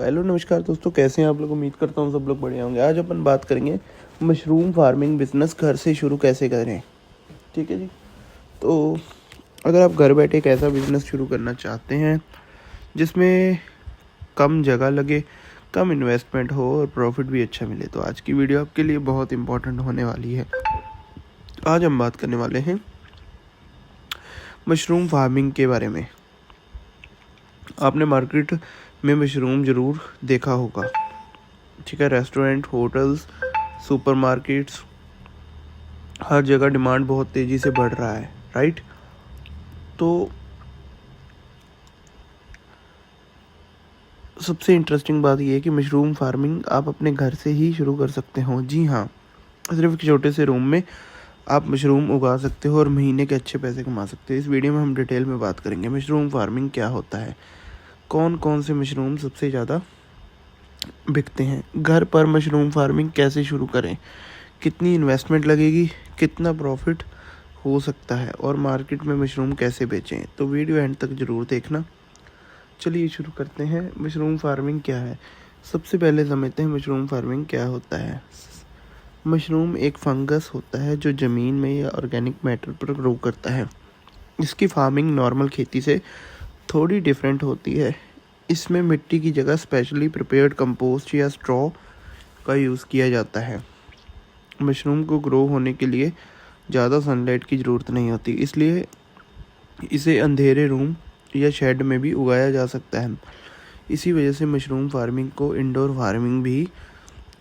Hello नमस्कार दोस्तों, कैसे हैं आप लोग। उम्मीद करता हूँ सब लोग बढ़िया होंगे। आज अपन बात करेंगे मशरूम फार्मिंग बिजनेस घर से शुरू कैसे करें। ठीक है जी। तो अगर आप घर बैठे एक ऐसा बिजनेस शुरू करना चाहते हैं जिसमें कम जगह लगे, कम इन्वेस्टमेंट हो और प्रॉफिट भी अच्छा मिले, तो आज की वीडियो आपके लिए बहुत इंपॉर्टेंट होने वाली है। आज हम बात करने वाले हैं मशरूम फार्मिंग के बारे में। आपने मार्केट में मशरूम ज़रूर देखा होगा, ठीक है। रेस्टोरेंट, होटल्स, सुपरमार्केट्स, हर जगह डिमांड बहुत तेज़ी से बढ़ रहा है, राइट। तो सबसे इंटरेस्टिंग बात यह है कि मशरूम फार्मिंग आप अपने घर से ही शुरू कर सकते हो। जी हाँ, सिर्फ एक छोटे से रूम में आप मशरूम उगा सकते हो और महीने के अच्छे पैसे कमा सकते हो। इस वीडियो में हम डिटेल में बात करेंगे मशरूम फार्मिंग क्या होता है, कौन कौन से मशरूम सबसे ज़्यादा बिकते हैं, घर पर मशरूम फार्मिंग कैसे शुरू करें, कितनी इन्वेस्टमेंट लगेगी, कितना प्रॉफिट हो सकता है और मार्केट में मशरूम कैसे बेचें। तो वीडियो एंड तक ज़रूर देखना। चलिए शुरू करते हैं। मशरूम फार्मिंग क्या है, सबसे पहले समझते हैं मशरूम फार्मिंग क्या होता है। मशरूम एक फंगस होता है जो ज़मीन में या ऑर्गेनिक मैटर पर ग्रो करता है। इसकी फार्मिंग नॉर्मल खेती से थोड़ी डिफरेंट होती है। इसमें मिट्टी की जगह स्पेशली प्रिपेयर्ड कंपोस्ट या स्ट्रॉ का यूज़ किया जाता है। मशरूम को ग्रो होने के लिए ज़्यादा सनलाइट की ज़रूरत नहीं होती, इसलिए इसे अंधेरे रूम या शेड में भी उगाया जा सकता है। इसी वजह से मशरूम फार्मिंग को इंडोर फार्मिंग भी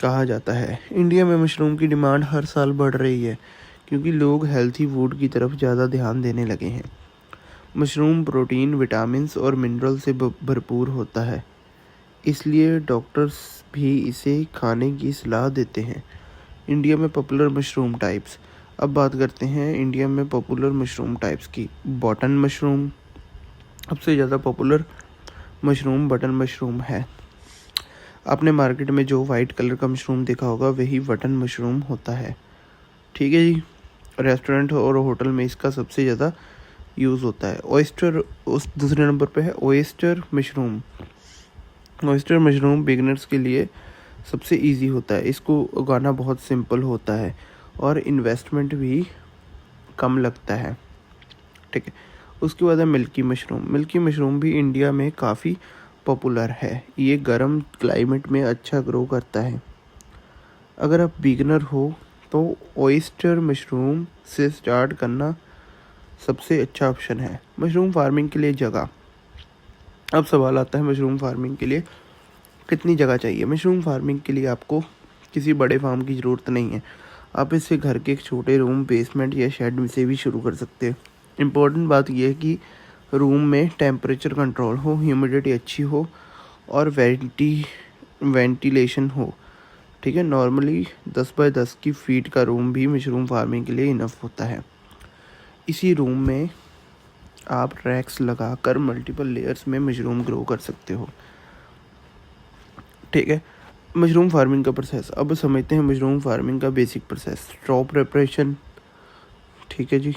कहा जाता है। इंडिया में मशरूम की डिमांड हर साल बढ़ रही है क्योंकि लोग हेल्थी फूड की तरफ ज़्यादा ध्यान देने लगे हैं। मशरूम प्रोटीन, विटामिन्स और मिनरल से भरपूर होता है, इसलिए डॉक्टर्स भी इसे खाने की सलाह देते हैं। इंडिया में पॉपुलर मशरूम टाइप्स। अब बात करते हैं इंडिया में पॉपुलर मशरूम टाइप्स की। बटन मशरूम सबसे ज़्यादा पॉपुलर मशरूम बटन मशरूम है। आपने मार्केट में जो वाइट कलर का मशरूम देखा होगा वही बटन मशरूम होता है, ठीक है जी। रेस्टोरेंट और होटल में इसका सबसे ज़्यादा यूज़ होता है। ऑयस्टर उस दूसरे नंबर पे है oyster mushroom. Oyster mushroom beginners के लिए सबसे इजी होता है। इसको उगाना बहुत सिंपल होता है और इन्वेस्टमेंट भी कम लगता है, ठीक है। उसके बाद है मिल्की मशरूम। मिल्की मशरूम भी इंडिया में काफ़ी पॉपुलर है। ये गर्म क्लाइमेट में अच्छा ग्रो करता है। अगर आप बिगनर हो तो ऑयस्टर मशरूम से स्टार्ट करना सबसे अच्छा ऑप्शन है। मशरूम फार्मिंग के लिए जगह। अब सवाल आता है मशरूम फार्मिंग के लिए कितनी जगह चाहिए। मशरूम फार्मिंग के लिए आपको किसी बड़े फार्म की ज़रूरत नहीं है। आप इसे घर के एक छोटे रूम, बेसमेंट या शेड से भी शुरू कर सकते हैं। इम्पोर्टेंट बात यह है कि रूम में टेम्परेचर कंट्रोल हो, ह्यूमिडिटी अच्छी हो और वेंटिलेशन हो, ठीक है। नॉर्मली 10 बाय 10 की फीट का रूम भी मशरूम फार्मिंग के लिए इनफ होता है। इसी रूम में आप रैक्स लगाकर मल्टीपल लेयर्स में मशरूम ग्रो कर सकते हो, ठीक है। मशरूम फार्मिंग का प्रोसेस। अब समझते हैं मशरूम फार्मिंग का बेसिक प्रोसेस। स्ट्रॉ प्रिपरेशन, ठीक है जी।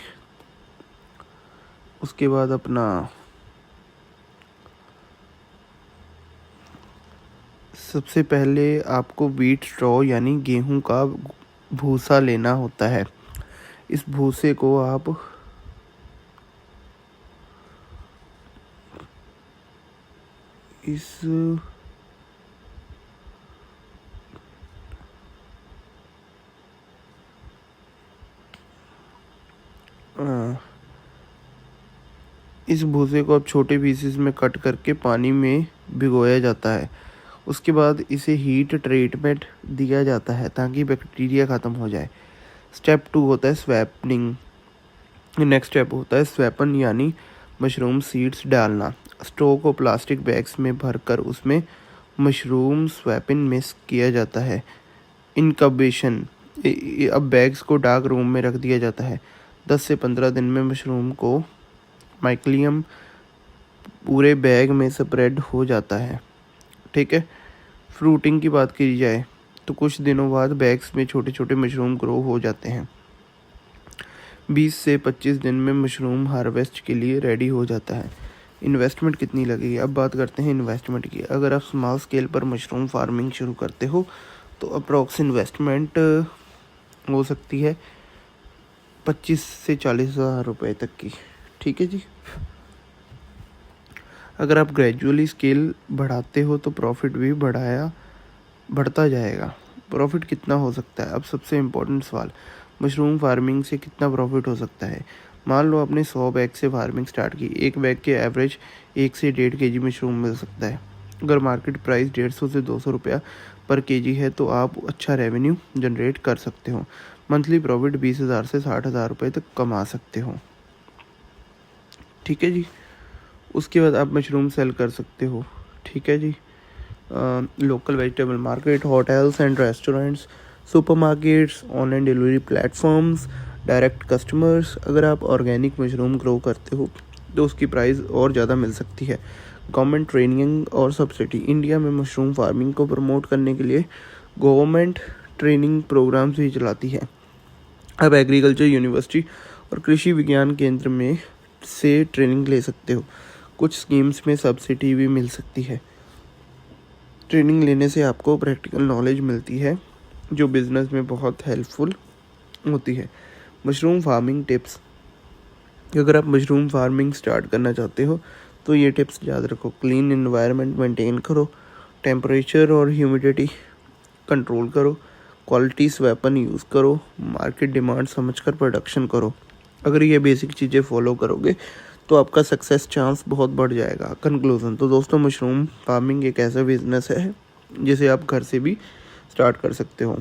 उसके बाद अपना सबसे पहले आपको व्हीट स्ट्रॉ यानी गेहूं का भूसा लेना होता है। इस भूसे को आप इस भूसे को अब छोटे पीसेस में कट करके पानी में भिगोया जाता है। उसके बाद इसे हीट ट्रीटमेंट दिया जाता है ताकि बैक्टीरिया ख़त्म हो जाए। स्टेप 2 होता है स्वैपनिंग। नेक्स्ट स्टेप होता है स्वैपन यानी मशरूम सीड्स डालना। स्टो को प्लास्टिक बैग्स में भरकर उसमें मशरूम स्वैपिन मिक्स किया जाता है। इनक्यूबेशन। अब बैग्स को डार्क रूम में रख दिया जाता है। 10 से 15 दिन में मशरूम को माइक्लियम पूरे बैग में स्प्रेड हो जाता है, ठीक है। फ्रूटिंग की बात की जाए तो कुछ दिनों बाद बैग्स में छोटे छोटे मशरूम ग्रो हो जाते हैं। 20 से 25 दिन में मशरूम हार्वेस्ट के लिए रेडी हो जाता है। इन्वेस्टमेंट कितनी लगेगी। अब बात करते हैं इन्वेस्टमेंट की। अगर आप स्मॉल स्केल पर मशरूम फार्मिंग शुरू करते हो तो अप्रॉक्स इन्वेस्टमेंट हो सकती है 25 से 40 हज़ार रुपये तक की। ठीक है जी। अगर आप ग्रेजुअली स्केल बढ़ाते हो तो प्रॉफिट भी बढ़ता जाएगा। प्रॉफिट कितना हो सकता है? अब सबसे इम्पोर्टेंट सवाल, मशरूम फार्मिंग से कितना प्रॉफिट हो सकता है। मान लो आपने 100 बैग से फार्मिंग स्टार्ट की, एक बैग के एवरेज 1 से 1.5 kg मशरूम मिल सकता है। अगर मार्केट प्राइस 150 से 200 रुपया पर केजी है तो आप अच्छा रेवेन्यू जनरेट कर सकते हो। मंथली प्रॉफिट 20,000 से 60,000 रुपये तक कमा सकते हो। ठीक है जी। उसके बाद आप मशरूम सेल कर सकते हो। ठीक है जी। Local vegetable market, hotels and restaurants, supermarkets, online delivery platforms, direct customers. अगर आप ऑर्गेनिक मशरूम ग्रो करते हो तो उसकी प्राइस और ज़्यादा मिल सकती है। गवर्नमेंट ट्रेनिंग और सब्सिडी, इंडिया में मशरूम फार्मिंग को प्रमोट करने के लिए गवर्नमेंट ट्रेनिंग प्रोग्राम्स भी चलाती है। आप एग्रीकल्चर यूनिवर्सिटी और कृषि विज्ञान केंद्र में से ट्रेनिंग ले सकते हो। कुछ स्कीम्स में सब्सिडी भी मिल सकती है। ट्रेनिंग लेने से आपको प्रैक्टिकल नॉलेज मिलती है जो बिज़नेस में बहुत हेल्पफुल होती है। मशरूम फार्मिंग टिप्स, अगर आप मशरूम फार्मिंग स्टार्ट करना चाहते हो तो ये टिप्स याद रखो। क्लीन एनवायरनमेंट मेंटेन करो, टेम्परेचर और ह्यूमिडिटी कंट्रोल करो, क्वालिटी वेपन यूज़ करो, मार्केट डिमांड समझकर प्रोडक्शन करो। अगर ये बेसिक चीज़ें फॉलो करोगे तो आपका सक्सेस चांस बहुत बढ़ जाएगा। कंक्लूजन, तो दोस्तों मशरूम फार्मिंग एक ऐसा बिजनेस है जिसे आप घर से भी स्टार्ट कर सकते हो।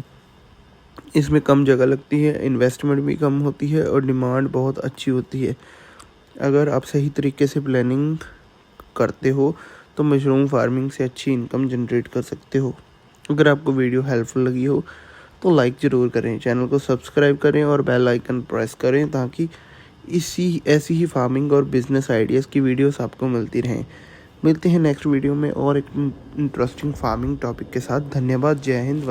इसमें कम जगह लगती है, इन्वेस्टमेंट भी कम होती है और डिमांड बहुत अच्छी होती है। अगर आप सही तरीके से प्लानिंग करते हो तो मशरूम फार्मिंग से अच्छी इनकम जनरेट कर सकते हो। अगर आपको वीडियो हेल्पफुल लगी हो तो लाइक ज़रूर करें, चैनल को सब्सक्राइब करें और बेल आइकन प्रेस करें ताकि ऐसी ही फार्मिंग और बिजनेस आइडियाज़ की वीडियोस आपको मिलती रहें। मिलते हैं नेक्स्ट वीडियो में और एक इंटरेस्टिंग फार्मिंग टॉपिक के साथ। धन्यवाद। जय हिंद।